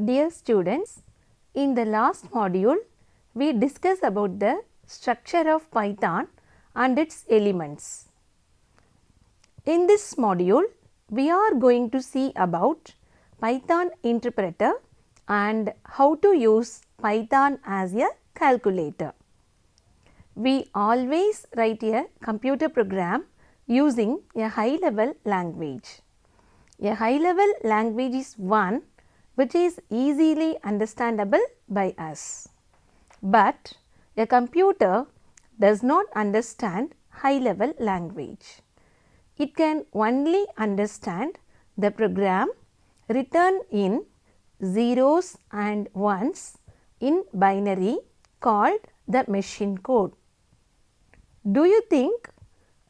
Dear students, in the last module, we discussed about the structure of Python and its elements. In this module, we are going to see about Python interpreter and how to use Python as a calculator. We always write a computer program using a high-level language. A high-level language is one which is easily understandable by us. But a computer does not understand high-level language. It can only understand the program written in zeros and ones in binary called the machine code. Do you think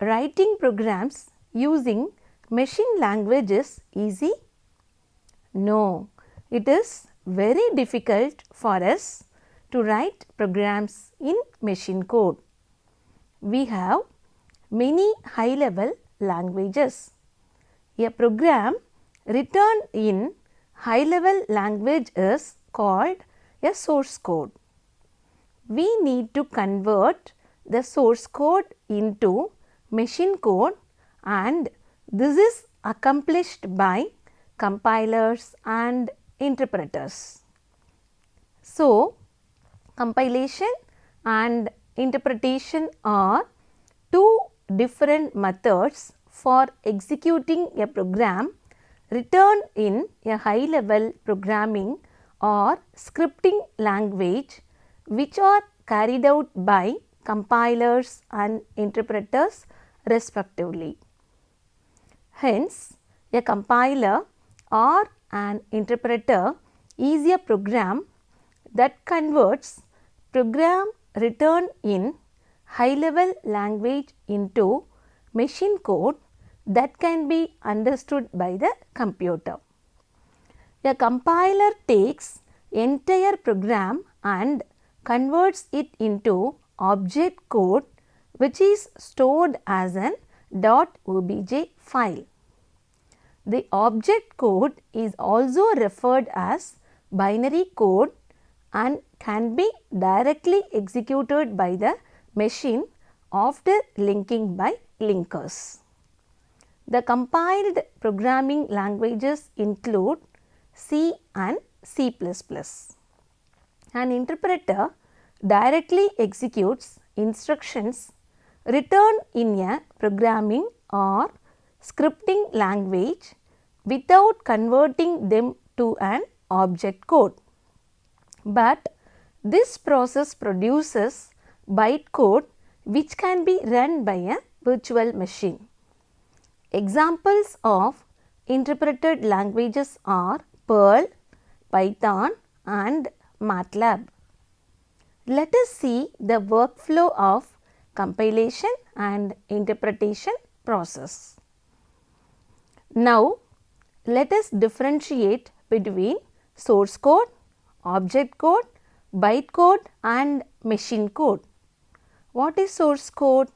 writing programs using machine language is easy? No, it is very difficult for us to write programs in machine code. We have many high-level languages. A program written in high-level language is called a source code. We need to convert the source code into machine code, and this is accomplished by compilers and interpreters. So, compilation and interpretation are two different methods for executing a program written in a high-level programming or scripting language, which are carried out by compilers and interpreters respectively. Hence, a compiler or an interpreter is a program that converts program written in high-level language into machine code that can be understood by the computer. A compiler takes entire program and converts it into object code, which is stored as an .obj file. The object code is also referred as binary code and can be directly executed by the machine after linking by linkers. The compiled programming languages include C and C++. An interpreter directly executes instructions written in a programming or scripting language without converting them to an object code. But this process produces bytecode which can be run by a virtual machine. Examples of interpreted languages are Perl, Python and MATLAB. Let us see the workflow of compilation and interpretation process. Now, let us differentiate between source code, object code, bytecode and machine code. What is source code?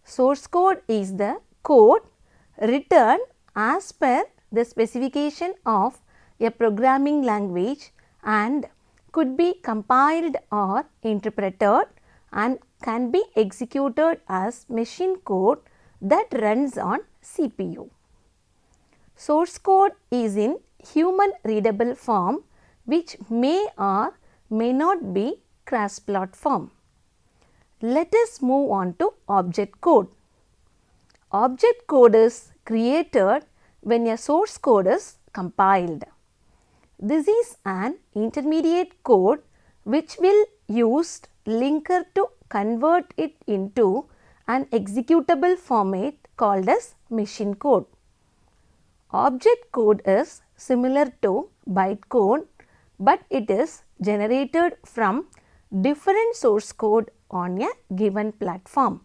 Source code is the code written as per the specification of a programming language and could be compiled or interpreted and can be executed as machine code that runs on CPU. Source code is in human readable form which may or may not be cross-platform. Let us move on to object code. Object code is created when a source code is compiled. This is an intermediate code which will use linker to convert it into an executable format called as machine code. Object code is similar to bytecode, but it is generated from different source code on a given platform.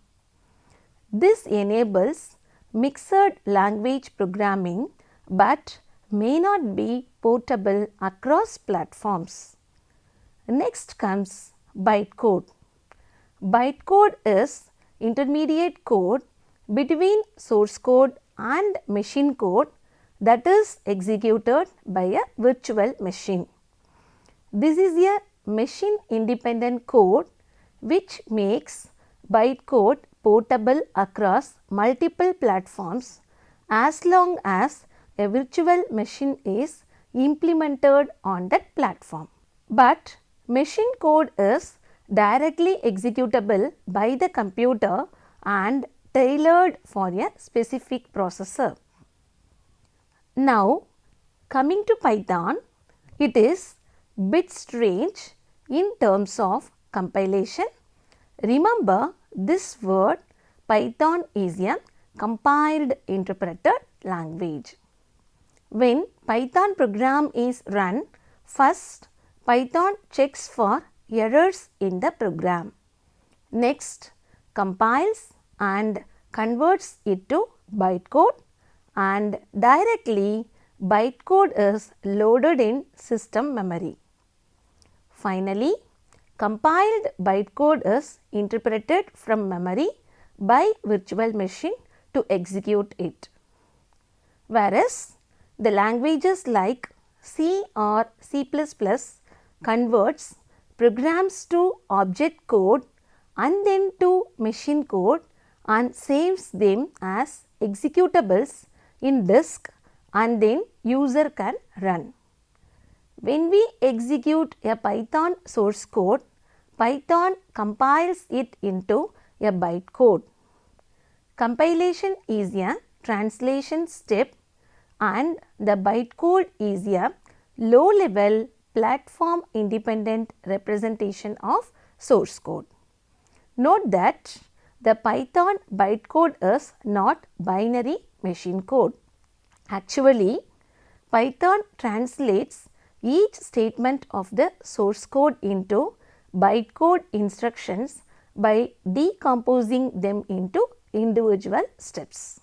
This enables mixed language programming but may not be portable across platforms. Next comes bytecode. Bytecode is intermediate code between source code and machine code that is executed by a virtual machine. This is a machine independent code which makes bytecode portable across multiple platforms as long as a virtual machine is implemented on that platform. But machine code is directly executable by the computer and tailored for a specific processor. Now, coming to Python, it is bit strange in terms of compilation. Remember this word, Python is a compiled interpreted language. When Python program is run, first Python checks for errors in the program. Next, compiles and converts it to bytecode, and directly bytecode is loaded in system memory. Finally, compiled bytecode is interpreted from memory by virtual machine to execute it. Whereas, the languages like C or C++ converts programs to object code and then to machine code and saves them as executables in disk and then user can run. When we execute a Python source code, Python compiles it into a bytecode. Compilation is a translation step and the bytecode is a low level platform independent representation of source code. Note that the Python bytecode is not binary machine code. Actually, Python translates each statement of the source code into bytecode instructions by decomposing them into individual steps.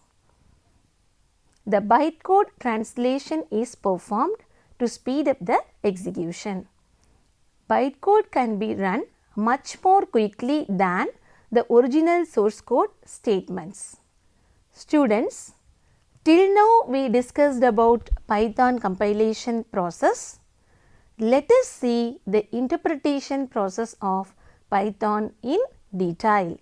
The bytecode translation is performed to speed up the execution. Bytecode can be run much more quickly than the original source code statements. Students, till now we discussed about Python compilation process. Let us see the interpretation process of Python in detail.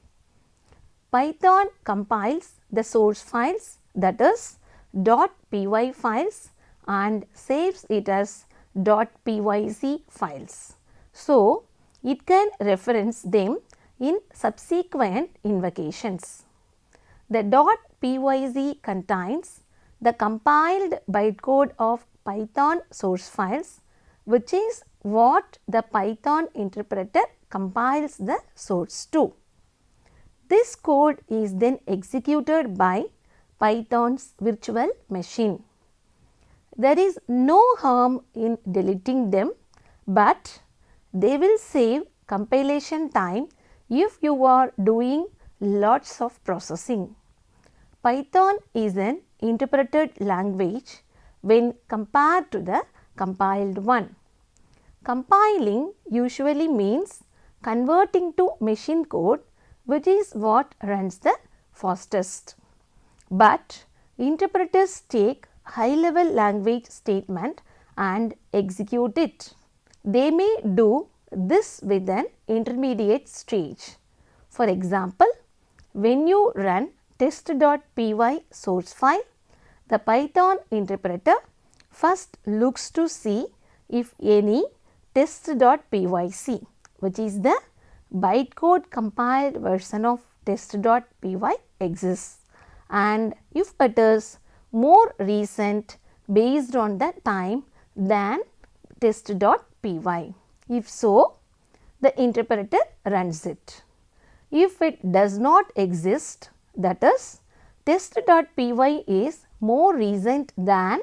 Python compiles the source files, that is .py files, and saves it as .pyc files. So, it can reference them in subsequent invocations. The .pyc contains the compiled bytecode of Python source files, which is what the Python interpreter compiles the source to. This code is then executed by Python's virtual machine. There is no harm in deleting them, but they will save compilation time if you are doing lots of processing. Python is an interpreted language when compared to the compiled one. Compiling usually means converting to machine code, which is what runs the fastest. But interpreters take high level language statement and execute it. They may do this with an intermediate stage. For example, when you run test.py source file, the Python interpreter first looks to see if any test.pyc, which is the bytecode compiled version of test.py exists, and if it is more recent based on the time than test.py. If so, the interpreter runs it. If it does not exist, that is test.py is more recent than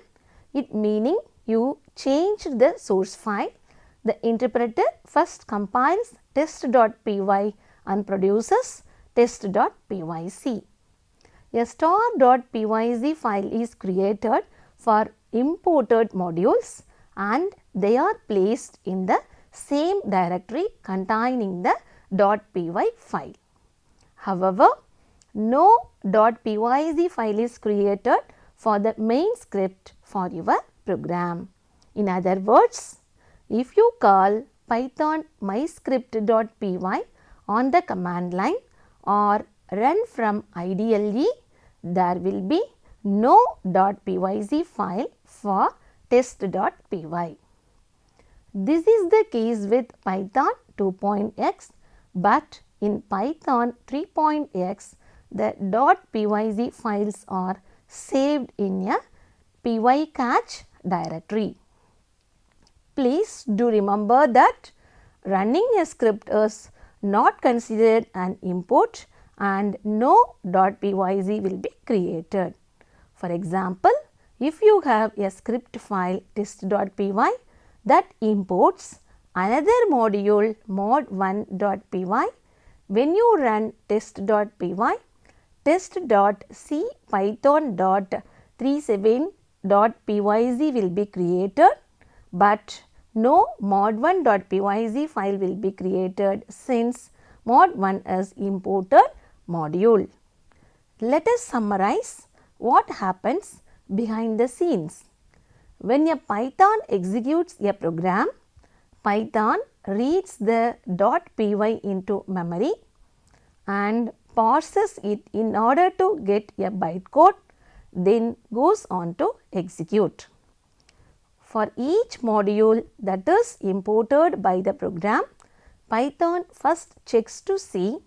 it, meaning you changed the source file, the interpreter first compiles test.py and produces test.pyc. A star.pyc file is created for imported modules and they are placed in the same directory containing the .py file. However, no .pyc file is created for the main script for your program. In other words, if you call Python myscript.py on the command line or run from IDLE, there will be no .pyz file for test.py. This is the case with Python 2.x, but in Python 3.x, the .pyz files are saved in a pycache directory. Please do remember that running a script is not considered an import and no .pyz will be created. For example, if you have a script file test.py that imports another module mod1.py, when you run test.py, test.cpython.37.pyz will be created, but no mod1.pyz file will be created since mod1 is imported module. Let us summarize what happens behind the scenes. When a Python executes a program, Python reads the .py into memory and parses it in order to get a bytecode, then goes on to execute. For each module that is imported by the program, Python first checks to see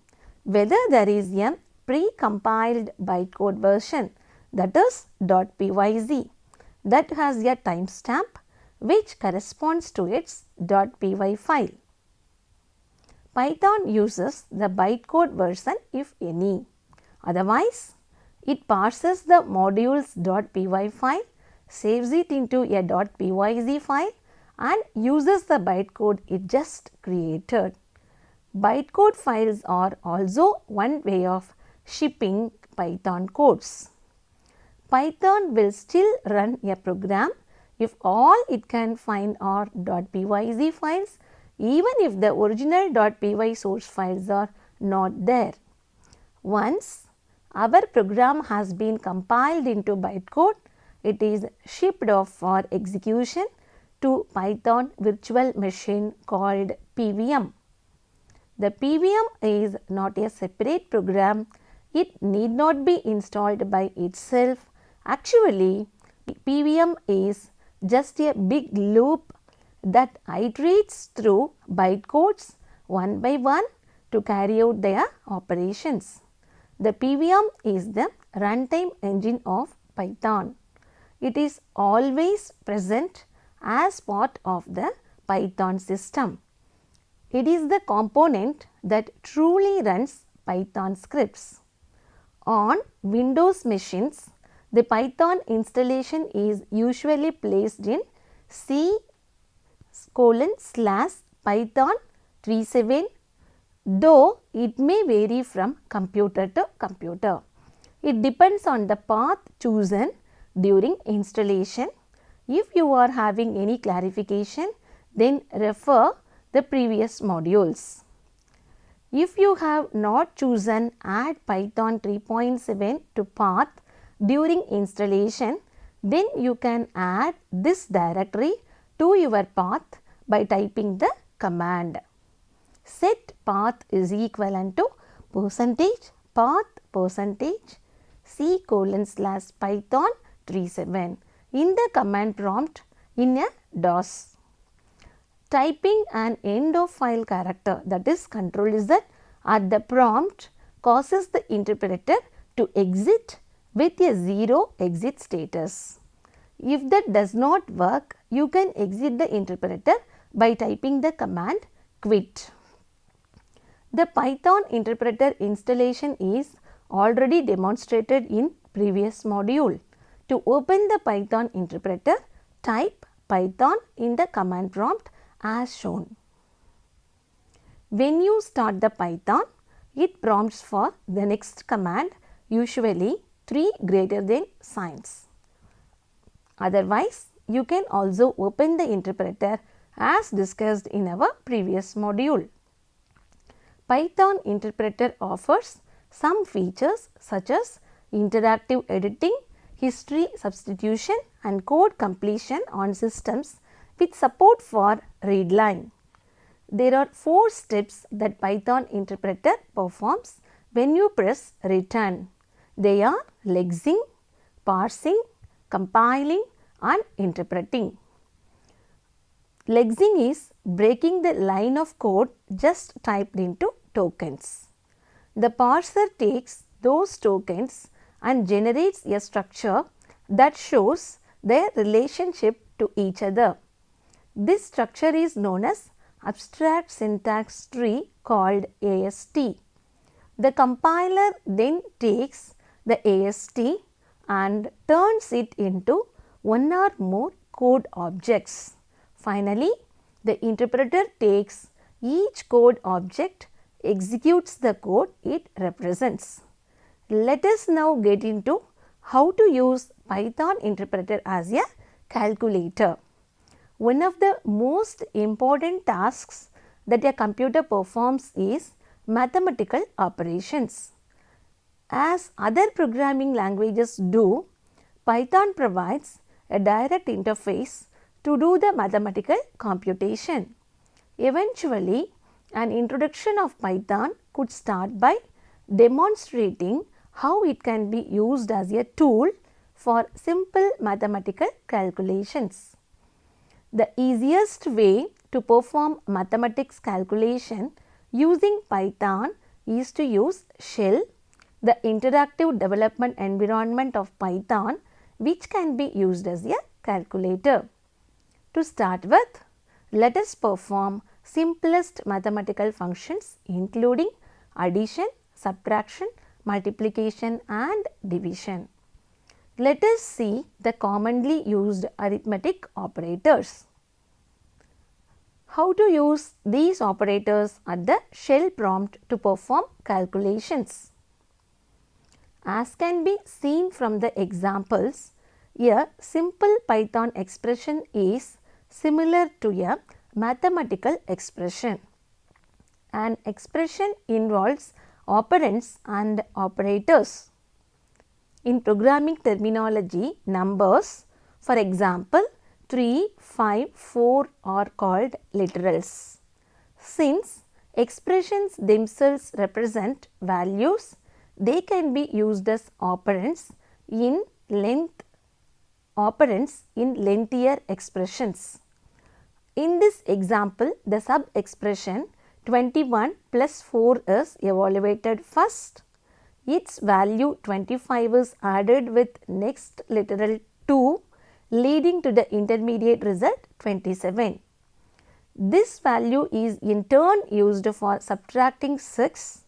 whether there is a pre-compiled bytecode version, that is .pyz, that has a timestamp which corresponds to its .py file. Python uses the bytecode version if any. Otherwise, it parses the module's .py file, saves it into a .pyz file and uses the bytecode it just created. Bytecode files are also one way of shipping Python codes. Python will still run a program if all it can find are .pyz files, even if the original .py source files are not there. Once our program has been compiled into bytecode, it is shipped off for execution to Python virtual machine called PVM. The PVM is not a separate program. It need not be installed by itself. Actually, PVM is just a big loop that iterates through bytecodes one by one to carry out their operations. The PVM is the runtime engine of Python. It is always present as part of the Python system. It is the component that truly runs Python scripts. On Windows machines, the Python installation is usually placed in C:/Python 37, though it may vary from computer to computer. It depends on the path chosen during installation. If you are having any clarification, then refer the previous modules. If you have not chosen Add Python 3.7 to path during installation, then you can add this directory to your path by typing the command set path is equivalent to %path% C:/Python 37 in the command prompt in a DOS. Typing an end of file character, that is Ctrl+Z, at the prompt causes the interpreter to exit with a 0 exit status. If that does not work, you can exit the interpreter by typing the command quit. The Python interpreter installation is already demonstrated in previous module. To open the Python interpreter, type Python in the command prompt as shown. When you start the Python, it prompts for the next command, usually 3 greater than signs. Otherwise, you can also open the interpreter as discussed in our previous module. Python interpreter offers some features such as interactive editing, history substitution and code completion on systems with support for readline. There are 4 steps that Python interpreter performs when you press return. They are lexing, parsing, compiling and interpreting. Lexing is breaking the line of code just typed into tokens. The parser takes those tokens and generates a structure that shows their relationship to each other. This structure is known as abstract syntax tree called AST. The compiler then takes the AST and turns it into one or more code objects. Finally, the interpreter takes each code object, executes the code it represents. Let us now get into how to use Python interpreter as a calculator. One of the most important tasks that a computer performs is mathematical operations. As other programming languages do, Python provides a direct interface to do the mathematical computation. Eventually, an introduction of Python could start by demonstrating how it can be used as a tool for simple mathematical calculations. The easiest way to perform mathematics calculation using Python is to use Shell, the interactive development environment of Python, which can be used as a calculator. To start with, let us perform simplest mathematical functions including addition, subtraction, multiplication and division. Let us see the commonly used arithmetic operators. How to use these operators at the shell prompt to perform calculations. As can be seen from the examples, a simple Python expression is similar to a mathematical expression. An expression involves operands and operators. In programming terminology, numbers, for example, 3, 5, 4 are called literals. Since expressions themselves represent values, they can be used as operands in lengthier expressions. In this example, the sub-expression 21 plus 4 is evaluated first. Its value 25 is added with next literal 2, leading to the intermediate result 27. This value is in turn used for subtracting 6,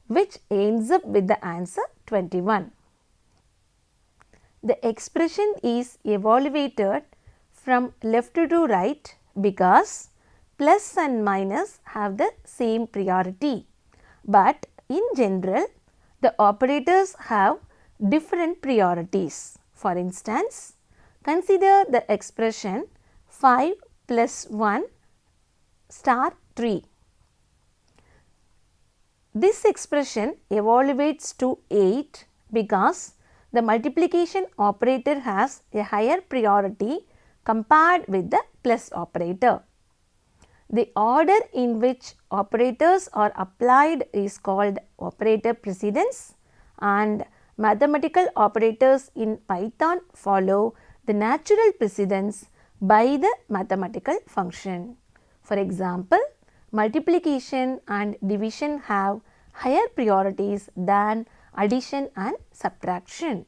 which ends up with the answer 21. The expression is evaluated from left to right because plus and minus have the same priority, but in general the operators have different priorities. For instance, consider the expression 5 plus 1 star 3. This expression evaluates to 8 because the multiplication operator has a higher priority compared with the plus operator. The order in which operators are applied is called operator precedence, and mathematical operators in Python follow the natural precedence by the mathematical function. For example, multiplication and division have higher priorities than addition and subtraction.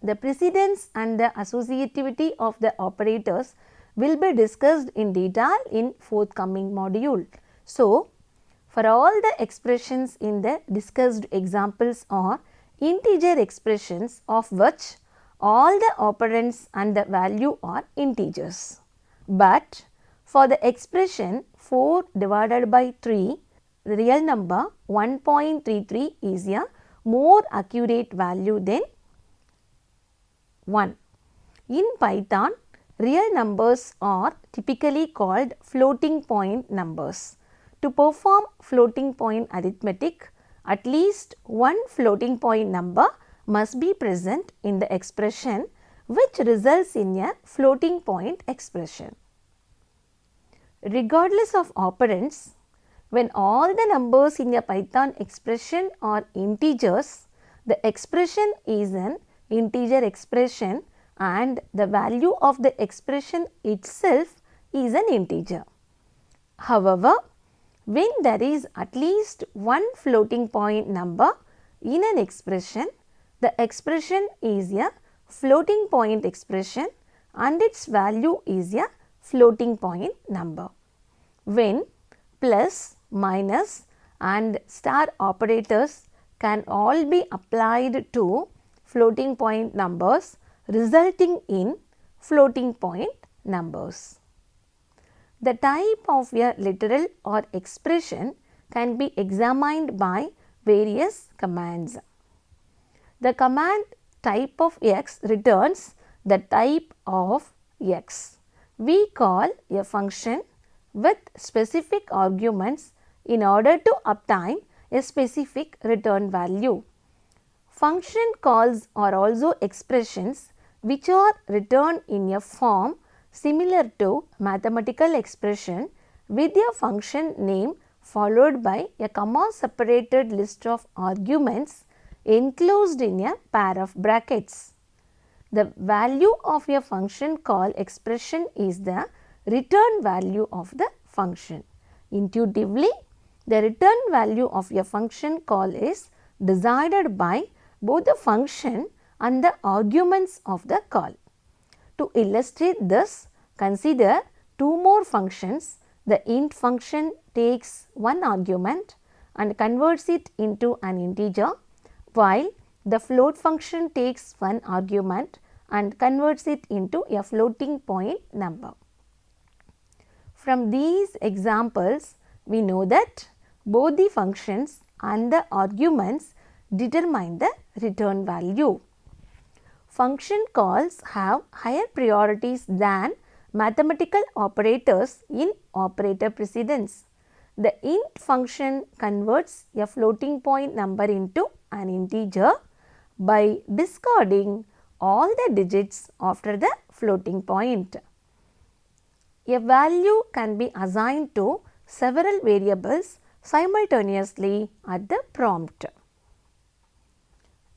The precedence and the associativity of the operators will be discussed in detail in forthcoming module. So, for all the expressions in the discussed examples are integer expressions of which all the operands and the value are integers. But for the expression 4 divided by 3, the real number 1.33 is a more accurate value than 1. In Python, real numbers are typically called floating point numbers. To perform floating point arithmetic, at least one floating point number must be present in the expression which results in a floating point expression. Regardless of operands, when all the numbers in a Python expression are integers, the expression is an integer expression and the value of the expression itself is an integer. However, when there is at least one floating point number in an expression, the expression is a floating point expression and its value is a floating point number. When plus, minus and star operators can all be applied to floating point numbers, resulting in floating point numbers. The type of a literal or expression can be examined by various commands. The command type of x returns the type of x. We call a function with specific arguments in order to obtain a specific return value. Function calls are also expressions which are returned in a form similar to mathematical expression with a function name followed by a comma separated list of arguments enclosed in a pair of brackets. The value of a function call expression is the return value of the function. Intuitively, the return value of a function call is decided by both the function and the arguments of the call. To illustrate this, consider two more functions. The int function takes one argument and converts it into an integer, while the float function takes one argument and converts it into a floating point number. From these examples, we know that both the functions and the arguments determine the return value. Function calls have higher priorities than mathematical operators in operator precedence. The int function converts a floating point number into an integer by discarding all the digits after the floating point. A value can be assigned to several variables simultaneously at the prompt.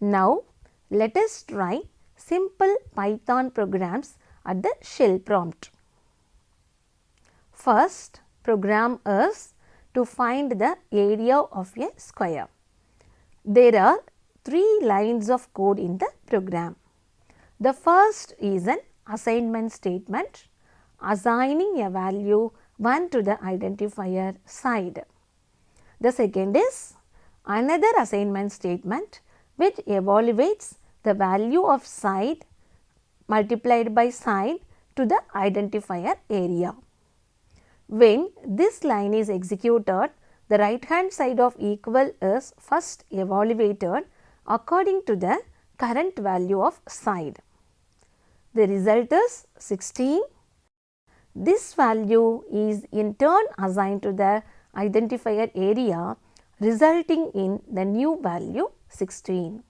Now, let us try simple Python programs at the shell prompt. First program is to find the area of a square. There are 3 lines of code in the program. The first is an assignment statement assigning a value 1 to the identifier side. The second is another assignment statement which evaluates the value of side multiplied by side to the identifier area. When this line is executed, the right hand side of equal is first evaluated according to the current value of side. The result is 16. This value is in turn assigned to the identifier area, resulting in the new value 16.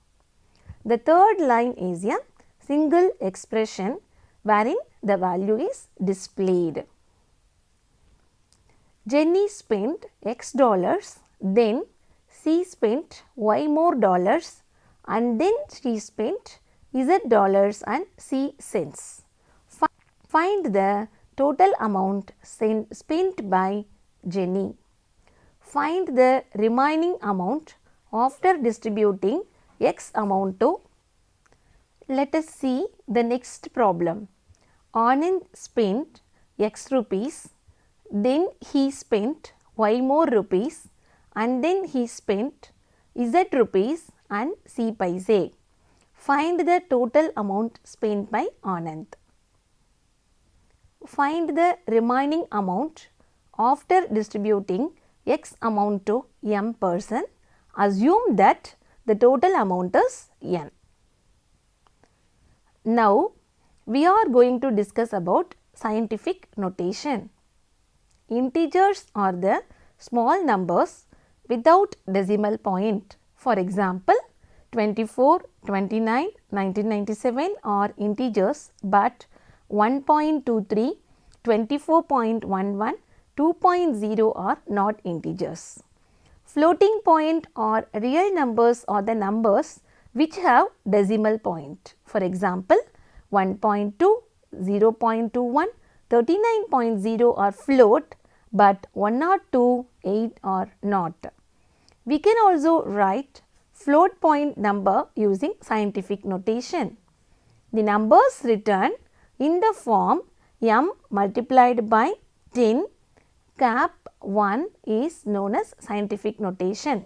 The third line is a single expression wherein the value is displayed. Jenny spent X dollars, then she spent Y more dollars, and then she spent Z dollars and C cents. Find the total amount spent by Jenny. Find the remaining amount after distributing X amount to. Let us see the next problem. Anand spent X rupees, then he spent Y more rupees, and then he spent Z rupees and C paise. Find the total amount spent by Anand. Find the remaining amount after distributing X amount to M person. Assume that the total amount is N. Now, we are going to discuss about scientific notation. Integers are the small numbers without decimal point. For example, 24, 29, 1997 are integers, but 1.23, 24.11, 2.0 are not integers. Floating point or real numbers are the numbers which have decimal point. For example, 1.2, 0.21, 39.0 are float, but 102, 8 are not. We can also write float point number using scientific notation. The numbers written in the form m multiplied by 10 cap 1 is known as scientific notation.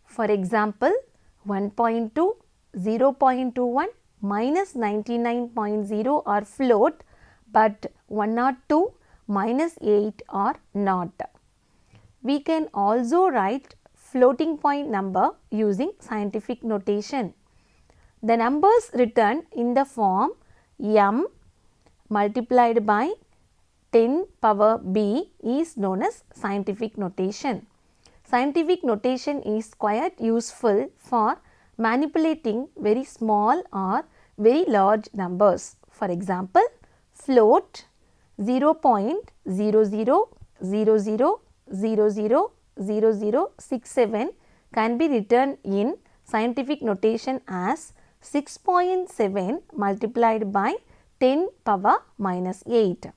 For example, 1.2, 0.21, minus 99.0 are float, but 102, minus 8 are not. We can also write floating point number using scientific notation. The numbers written in the form m multiplied by 10 power b is known as scientific notation. Scientific notation is quite useful for manipulating very small or very large numbers. For example, float 0.0000000067 can be written in scientific notation as 6.7 multiplied by 10 power minus 8.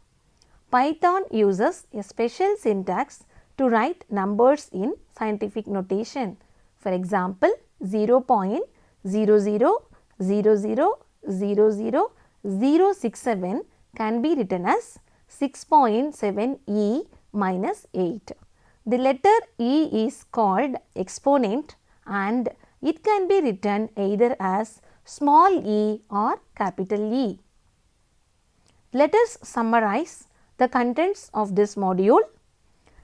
Python uses a special syntax to write numbers in scientific notation. For example, 0.00000067 can be written as 6.7e minus 8. The letter e is called exponent and it can be written either as small e or capital E. Let us summarize the contents of this module.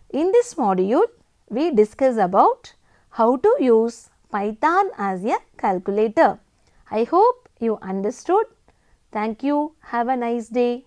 In this module, we discuss about how to use Python as a calculator. I hope you understood. Thank you. Have a nice day.